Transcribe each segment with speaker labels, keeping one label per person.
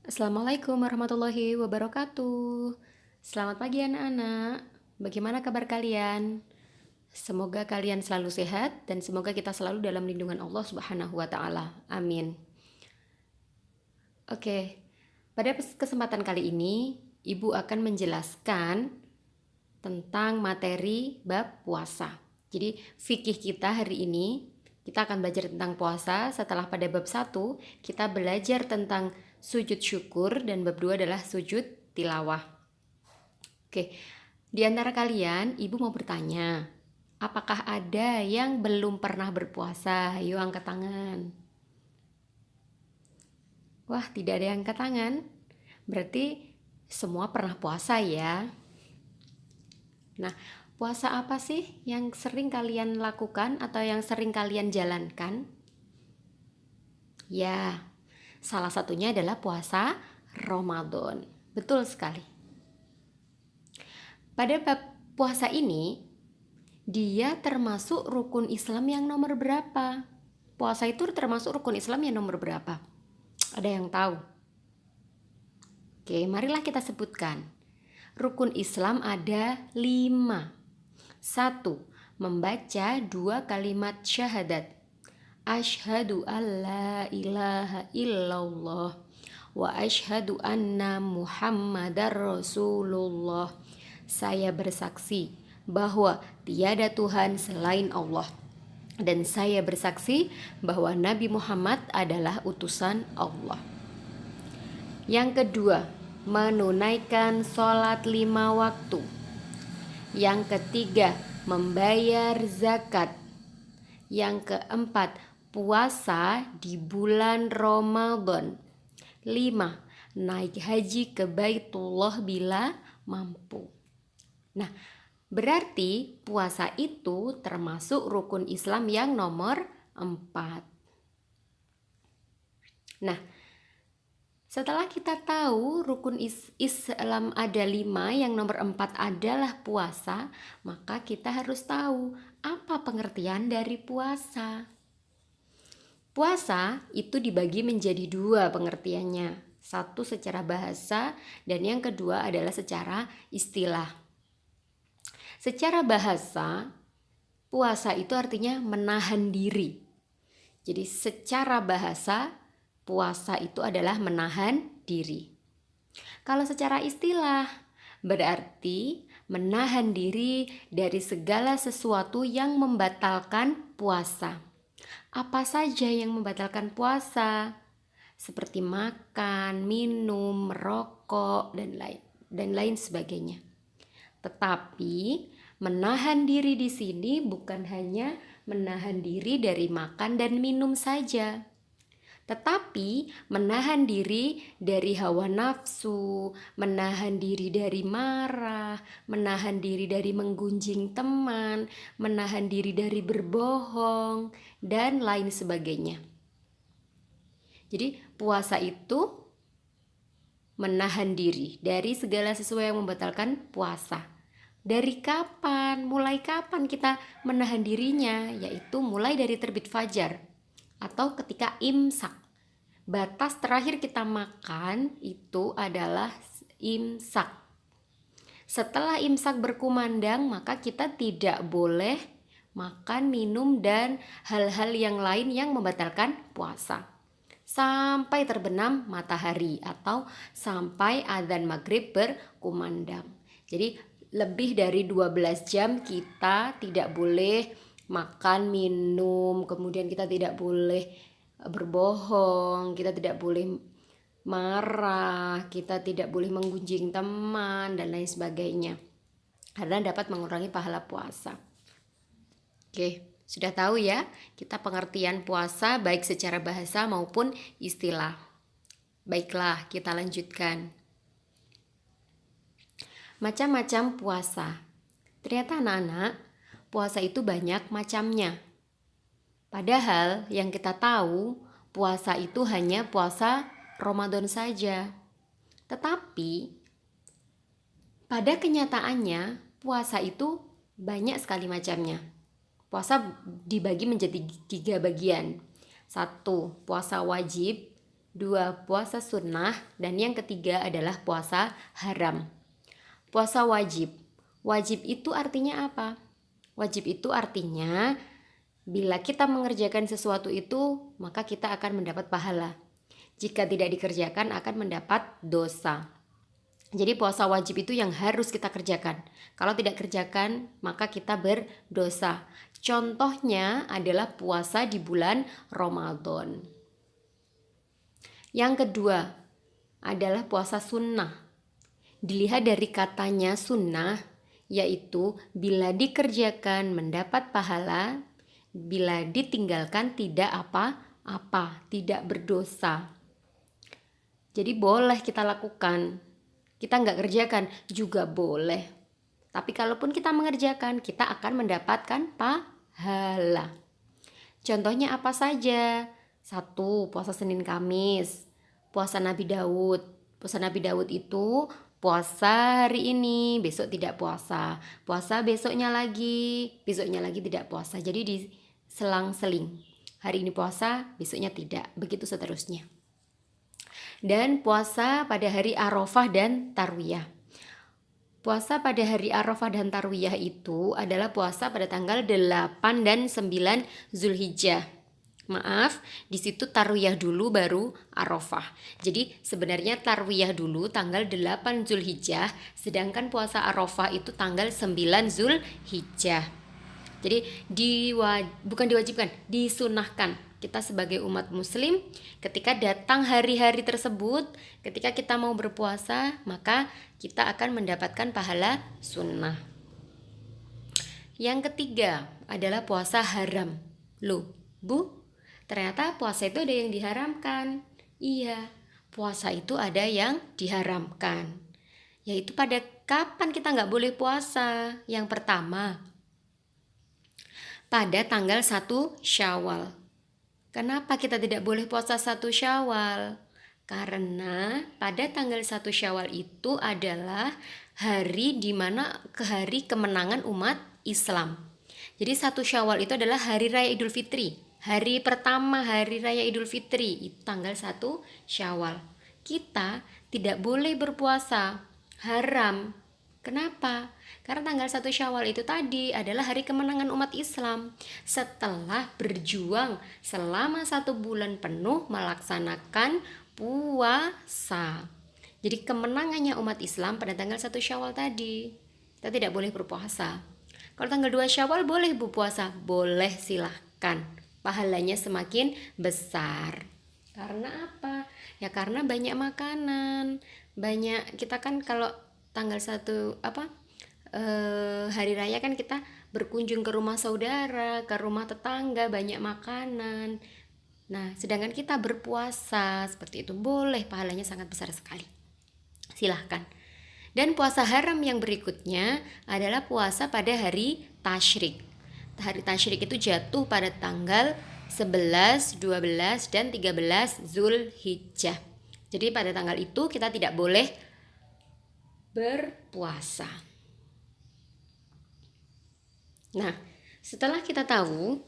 Speaker 1: Assalamualaikum warahmatullahi wabarakatuh. Selamat pagi anak-anak. Bagaimana kabar kalian? Semoga kalian selalu sehat dan semoga kita selalu dalam lindungan Allah Subhanahu wa taala. Amin. Oke. Pada kesempatan kali ini, Ibu akan menjelaskan tentang materi bab puasa. Jadi, fikih kita hari ini kita akan belajar tentang puasa. Setelah pada bab 1, kita belajar tentang sujud syukur dan bab 2 adalah sujud tilawah. Oke, di antara kalian, Ibu mau bertanya, apakah ada yang belum pernah berpuasa? Ayo angkat tangan. Wah, tidak ada yang angkat tangan. Berarti semua pernah puasa ya. Nah, puasa apa sih yang sering kalian lakukan atau yang sering kalian jalankan? Ya, salah satunya adalah puasa Ramadan. Betul sekali. Pada bab puasa ini, dia termasuk rukun Islam yang nomor berapa? Puasa itu termasuk rukun Islam yang nomor berapa? Ada yang tahu? Oke, marilah kita sebutkan. Rukun Islam ada 5. 1. Membaca 2 kalimat syahadat. Asyhadu an la ilaha illallah wa asyhadu anna Muhammadar Rasulullah. Saya bersaksi bahwa tiada Tuhan selain Allah, dan saya bersaksi bahwa Nabi Muhammad adalah utusan Allah. Yang kedua, menunaikan sholat 5 waktu. Yang ketiga, membayar zakat. Yang keempat, puasa di bulan Ramadan. 5. Naik haji ke Baitullah bila mampu. Nah, berarti puasa itu termasuk rukun Islam yang nomor 4. Nah, setelah kita tahu rukun Islam ada 5, yang nomor 4 adalah puasa, maka kita harus tahu apa pengertian dari puasa. Puasa itu dibagi menjadi 2 pengertiannya. Satu secara bahasa dan yang kedua adalah secara istilah. Secara bahasa, puasa itu artinya menahan diri. Jadi secara bahasa, puasa itu adalah menahan diri. Kalau secara istilah, berarti menahan diri dari segala sesuatu yang membatalkan puasa. Apa saja yang membatalkan puasa? Seperti makan, minum, merokok, dan lain sebagainya. Tetapi menahan diri di sini bukan hanya menahan diri dari makan dan minum saja, tetapi menahan diri dari hawa nafsu, menahan diri dari marah, menahan diri dari menggunjing teman, menahan diri dari berbohong, dan lain sebagainya. Jadi puasa itu menahan diri dari segala sesuatu yang membatalkan puasa. Dari kapan? Mulai kapan kita menahan dirinya? Yaitu mulai dari terbit fajar atau ketika imsak. Batas terakhir kita makan itu adalah imsak. Setelah imsak berkumandang, maka kita tidak boleh makan, minum, dan hal-hal yang lain yang membatalkan puasa sampai terbenam matahari atau sampai adzan maghrib berkumandang. Jadi lebih dari 12 jam kita tidak boleh makan, minum, kemudian kita tidak boleh berbohong, kita tidak boleh marah, kita tidak boleh menggunjing teman, dan lain sebagainya, karena dapat mengurangi pahala puasa. Oke, sudah tahu ya kita pengertian puasa baik secara bahasa maupun istilah. Baiklah, kita lanjutkan. Macam-macam puasa. Ternyata anak-anak, puasa itu banyak macamnya. Padahal yang kita tahu, puasa itu hanya puasa Ramadan saja. Tetapi pada kenyataannya, puasa itu banyak sekali macamnya. Puasa dibagi menjadi 3 bagian. 1, puasa wajib. 2 puasa sunnah, dan yang ketiga adalah puasa haram. Puasa wajib. Wajib itu artinya apa? Wajib itu artinya bila kita mengerjakan sesuatu itu, maka kita akan mendapat pahala. Jika tidak dikerjakan akan mendapat dosa. Jadi puasa wajib itu yang harus kita kerjakan. Kalau tidak kerjakan, maka kita berdosa. Contohnya adalah puasa di bulan Ramadan. Yang kedua adalah puasa sunnah. Dilihat dari katanya sunnah, yaitu bila dikerjakan mendapat pahala, bila ditinggalkan tidak apa-apa, tidak berdosa. Jadi boleh kita lakukan. Kita nggak kerjakan juga boleh. Tapi kalaupun kita mengerjakan, kita akan mendapatkan pahala. Contohnya apa saja? 1. Puasa Senin Kamis. Puasa Nabi Daud. Puasa Nabi Daud itu puasa hari ini, besok tidak puasa. Puasa besoknya lagi tidak puasa. Jadi diselang-seling. Hari ini puasa, besoknya tidak. Begitu seterusnya. Dan puasa pada hari Arafah dan Tarwiyah. Puasa pada hari Arafah dan Tarwiyah itu adalah puasa pada tanggal 8 dan 9 Zulhijjah. Maaf, di situ Tarwiyah dulu baru Arafah. Jadi sebenarnya Tarwiyah dulu tanggal 8 Zulhijjah, sedangkan puasa Arafah itu tanggal 9 Zulhijjah. Jadi bukan diwajibkan, disunahkan. Kita sebagai umat muslim ketika datang hari-hari tersebut, ketika kita mau berpuasa, maka kita akan mendapatkan pahala sunnah. Yang ketiga adalah puasa haram. Loh, Bu, ternyata puasa itu ada yang diharamkan. Iya, puasa itu ada yang diharamkan. Yaitu pada kapan kita nggak boleh puasa? Yang pertama, pada tanggal 1 Syawal. Kenapa kita tidak boleh puasa 1 Syawal? Karena pada tanggal 1 Syawal itu adalah hari dimana hari kemenangan umat Islam. Jadi 1 Syawal itu adalah hari raya Idul Fitri. Hari pertama hari raya Idul Fitri itu tanggal 1 Syawal. Kita tidak boleh berpuasa, haram. Kenapa? Karena tanggal 1 Syawal itu tadi adalah hari kemenangan umat Islam. Setelah berjuang selama 1 bulan penuh melaksanakan puasa. Jadi kemenangannya umat Islam pada tanggal 1 Syawal tadi. Kita tidak boleh berpuasa. Kalau tanggal 2 Syawal boleh berpuasa? Boleh, silahkan. Pahalanya semakin besar. Karena apa? Ya karena banyak makanan. Kita kan kalau tanggal 1 hari raya kan kita berkunjung ke rumah saudara, ke rumah tetangga, banyak makanan. Nah, sedangkan kita berpuasa seperti itu boleh, pahalanya sangat besar sekali. Silahkan. Dan puasa haram yang berikutnya adalah puasa pada hari tasyrik. Hari tasyrik itu jatuh pada tanggal 11, 12, dan 13 Zulhijjah. Jadi pada tanggal itu kita tidak boleh berpuasa. Nah, setelah kita tahu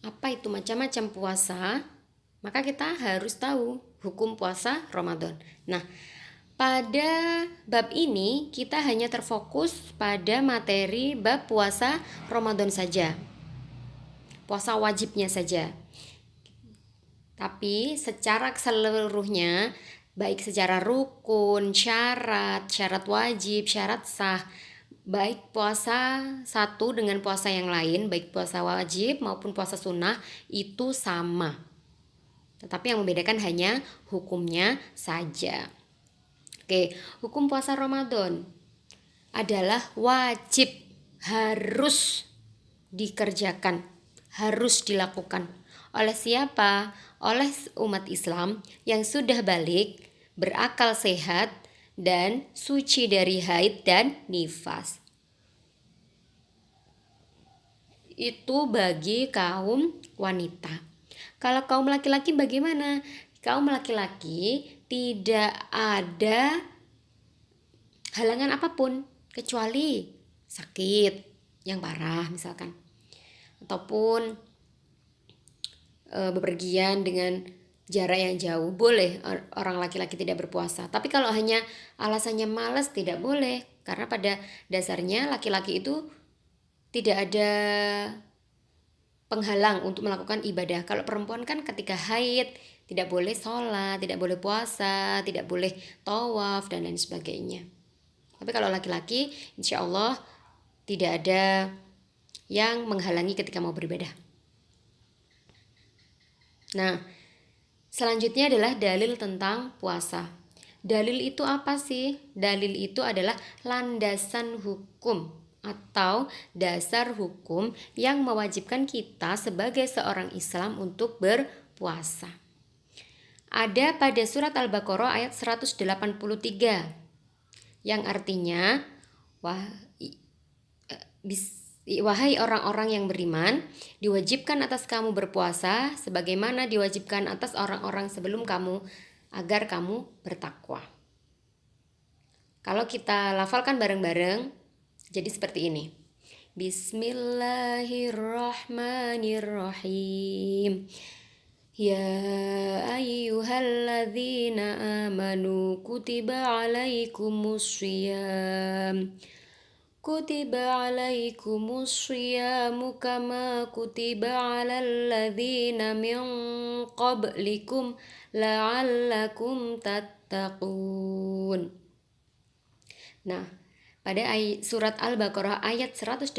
Speaker 1: apa itu macam-macam puasa, maka kita harus tahu hukum puasa Ramadan. Nah, pada bab ini kita hanya terfokus pada materi bab puasa Ramadan saja. Puasa wajibnya saja. Tapi secara keseluruhnya, baik secara rukun, syarat wajib, syarat sah, baik puasa satu dengan puasa yang lain, baik puasa wajib maupun puasa sunnah itu sama. Tetapi yang membedakan hanya hukumnya saja. Oke, hukum puasa Ramadan adalah wajib, harus dikerjakan, harus dilakukan. Oleh siapa? Oleh umat Islam yang sudah balik, berakal sehat, dan suci dari haid dan nifas. Itu bagi kaum wanita. Kalau kaum laki-laki bagaimana? Kaum laki-laki tidak ada halangan apapun kecuali sakit yang parah misalkan, ataupun bepergian dengan jarak yang jauh, boleh orang laki-laki tidak berpuasa. Tapi kalau hanya alasannya malas, tidak boleh. Karena pada dasarnya laki-laki itu tidak ada penghalang untuk melakukan ibadah. Kalau perempuan kan ketika haid tidak boleh sholat, tidak boleh puasa, tidak boleh tawaf dan lain sebagainya. Tapi kalau laki-laki insya Allah tidak ada yang menghalangi ketika mau beribadah. Nah, selanjutnya adalah dalil tentang puasa. Dalil itu apa sih? Dalil itu adalah landasan hukum atau dasar hukum yang mewajibkan kita sebagai seorang Islam untuk berpuasa. Ada pada surat Al-Baqarah ayat 183 yang artinya wahai orang-orang yang beriman, diwajibkan atas kamu berpuasa sebagaimana diwajibkan atas orang-orang sebelum kamu agar kamu bertakwa. Kalau kita lafalkan bareng-bareng jadi seperti ini. Bismillahirrahmanirrahim. Ya ayyuhalladzina amanu kutiba alaikumussyiyam. Kutiba alaikumussyiyam kama kutiba alal ladzina min qablikum la'allakum tattaqun. Nah, pada surat Al-Baqarah ayat 183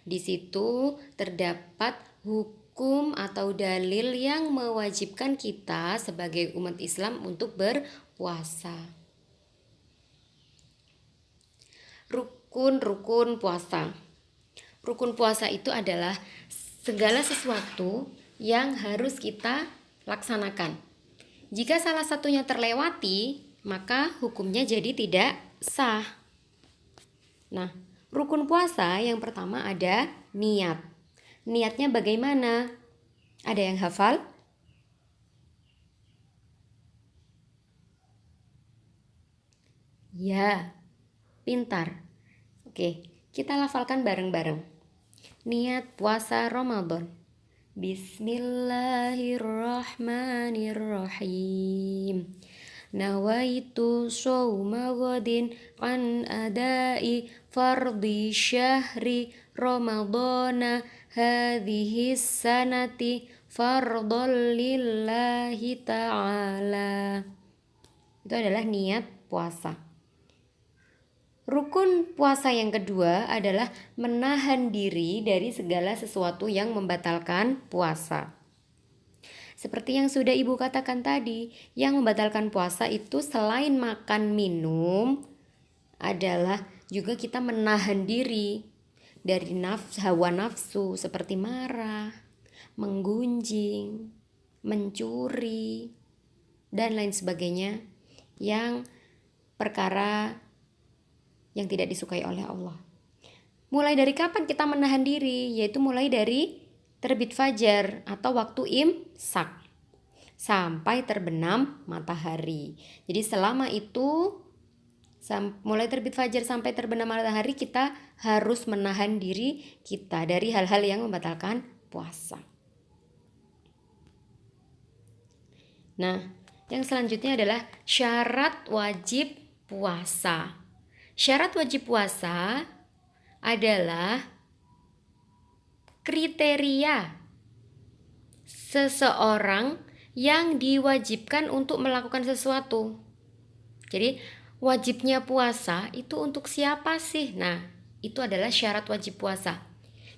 Speaker 1: di situ terdapat hukum atau dalil yang mewajibkan kita sebagai umat Islam untuk berpuasa. Rukun puasa. Rukun puasa itu adalah segala sesuatu yang harus kita laksanakan. Jika salah satunya terlewati, maka hukumnya jadi tidak sah. Nah, rukun puasa yang pertama ada niat. Niatnya bagaimana? Ada yang hafal? Ya, pintar. Oke, kita lafalkan bareng-bareng. Niat puasa Ramadan. Bismillahirrahmanirrahim. Nawaitu shauma ghadin an adai fardhi syahri Ramadana hadhihi sanati fardhon lillahi ta'ala. Itu adalah niat puasa. Rukun puasa yang kedua adalah menahan diri dari segala sesuatu yang membatalkan puasa. Seperti yang sudah Ibu katakan tadi, yang membatalkan puasa itu selain makan minum adalah juga kita menahan diri dari hawa nafsu seperti marah, menggunjing, mencuri, dan lain sebagainya yang perkara yang tidak disukai oleh Allah. Mulai dari kapan kita menahan diri? Yaitu mulai dari terbit fajar atau waktu imsak sampai terbenam matahari. Jadi selama itu mulai terbit fajar sampai terbenam matahari kita harus menahan diri kita dari hal-hal yang membatalkan puasa. Nah, yang selanjutnya adalah syarat wajib puasa. Syarat wajib puasa adalah kriteria seseorang yang diwajibkan untuk melakukan sesuatu. Jadi wajibnya puasa itu untuk siapa sih? Nah, itu adalah syarat wajib puasa.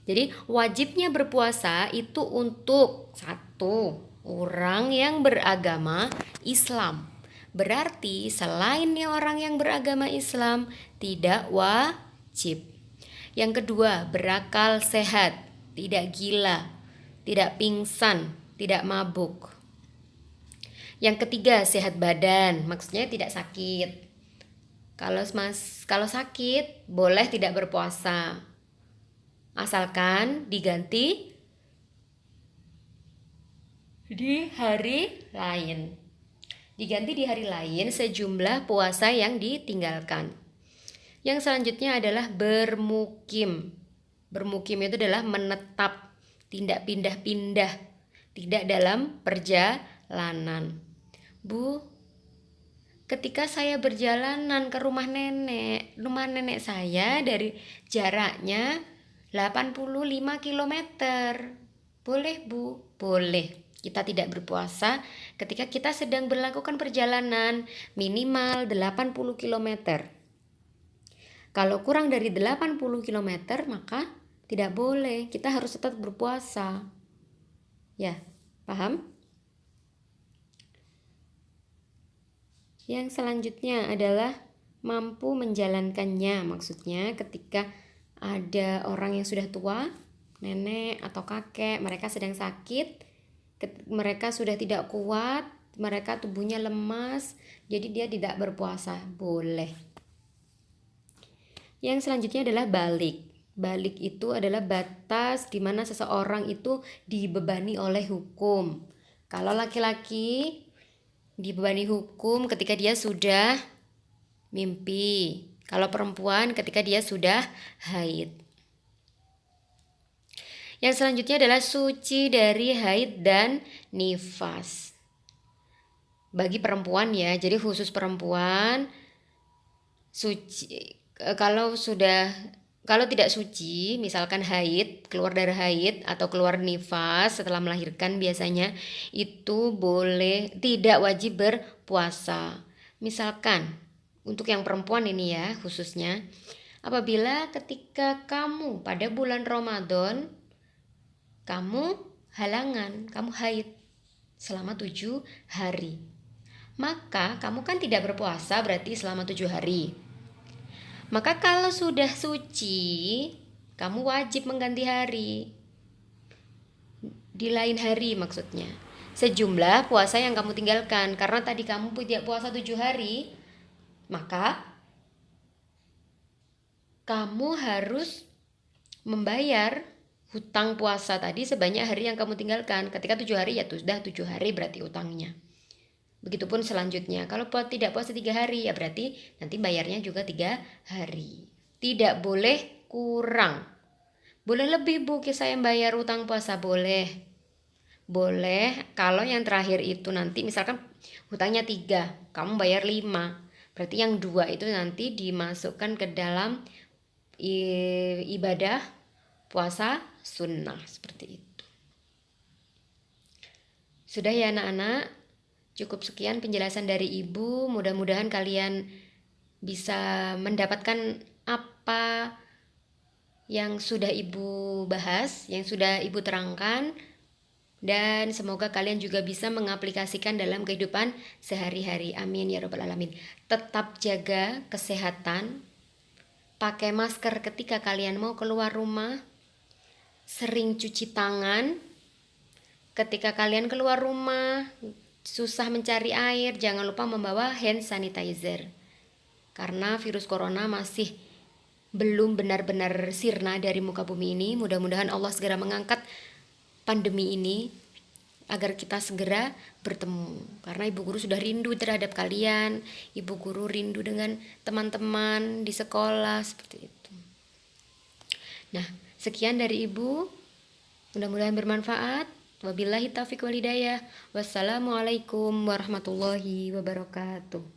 Speaker 1: Jadi wajibnya berpuasa itu untuk satu, orang yang beragama Islam. Berarti selain orang yang beragama Islam tidak wajib. Yang kedua, berakal sehat, tidak gila, tidak pingsan, tidak mabuk. Yang ketiga, sehat badan, maksudnya tidak sakit. Kalau sakit boleh tidak berpuasa. Asalkan diganti di hari lain. Diganti di hari lain sejumlah puasa yang ditinggalkan. Yang selanjutnya adalah bermukim. Bermukim itu adalah menetap, tidak pindah-pindah, tidak dalam perjalanan. perjalanan. Bu, ketika saya berjalanan ke rumah nenek saya dari jaraknya 85 km. Boleh, Bu? Boleh. Kita tidak berpuasa ketika kita sedang melakukan perjalanan minimal 80 km. Kalau kurang dari 80 km maka tidak boleh. Kita harus tetap berpuasa. Ya, paham? Yang selanjutnya adalah mampu menjalankannya. Maksudnya ketika ada orang yang sudah tua, nenek atau kakek, mereka sedang sakit, mereka sudah tidak kuat, mereka tubuhnya lemas, jadi dia tidak berpuasa, boleh. Yang selanjutnya adalah balik. Balik itu adalah batas di mana seseorang itu dibebani oleh hukum. Kalau laki-laki dibebani hukum ketika dia sudah mimpi. Kalau perempuan ketika dia sudah haid. Yang selanjutnya adalah suci dari haid dan nifas. Bagi perempuan ya, jadi khusus perempuan suci kalau tidak suci, misalkan haid, keluar darah haid atau keluar nifas setelah melahirkan biasanya itu tidak wajib berpuasa. Misalkan untuk yang perempuan ini ya khususnya, apabila ketika kamu pada bulan Ramadan kamu halangan, kamu haid selama 7 hari, maka kamu kan tidak berpuasa berarti selama 7 hari. Maka kalau sudah suci, kamu wajib mengganti hari. Di lain hari maksudnya. Sejumlah puasa yang kamu tinggalkan. Karena tadi kamu tidak puasa 7 hari, maka kamu harus membayar hutang puasa tadi sebanyak hari yang kamu tinggalkan. Ketika 7 hari ya sudah 7 hari berarti utangnya. Begitupun selanjutnya, kalau tidak puasa 3 hari ya berarti nanti bayarnya juga 3 hari. Tidak boleh kurang. Boleh lebih, Bu, saya bayar utang puasa, boleh. Boleh kalau yang terakhir itu nanti misalkan hutangnya 3, kamu bayar 5. Berarti yang 2 itu nanti dimasukkan ke dalam ibadah puasa sunnah seperti itu. Sudah ya anak-anak? Cukup sekian penjelasan dari Ibu. Mudah-mudahan kalian bisa mendapatkan apa yang sudah Ibu bahas, yang sudah Ibu terangkan, dan semoga kalian juga bisa mengaplikasikan dalam kehidupan sehari-hari. Amin ya rabbal alamin. Tetap jaga kesehatan, pakai masker ketika kalian mau keluar rumah, sering cuci tangan. Ketika kalian keluar rumah susah mencari air, jangan lupa membawa hand sanitizer. Karena virus corona masih belum benar-benar sirna dari muka bumi ini. Mudah-mudahan Allah segera mengangkat pandemi ini agar kita segera bertemu. Karena Ibu Guru sudah rindu terhadap kalian. Ibu Guru rindu dengan teman-teman di sekolah seperti itu. Nah, sekian dari Ibu. Mudah-mudahan bermanfaat. Wabillahi taufiq wal hidayah. Wassalamualaikum warahmatullahi wabarakatuh.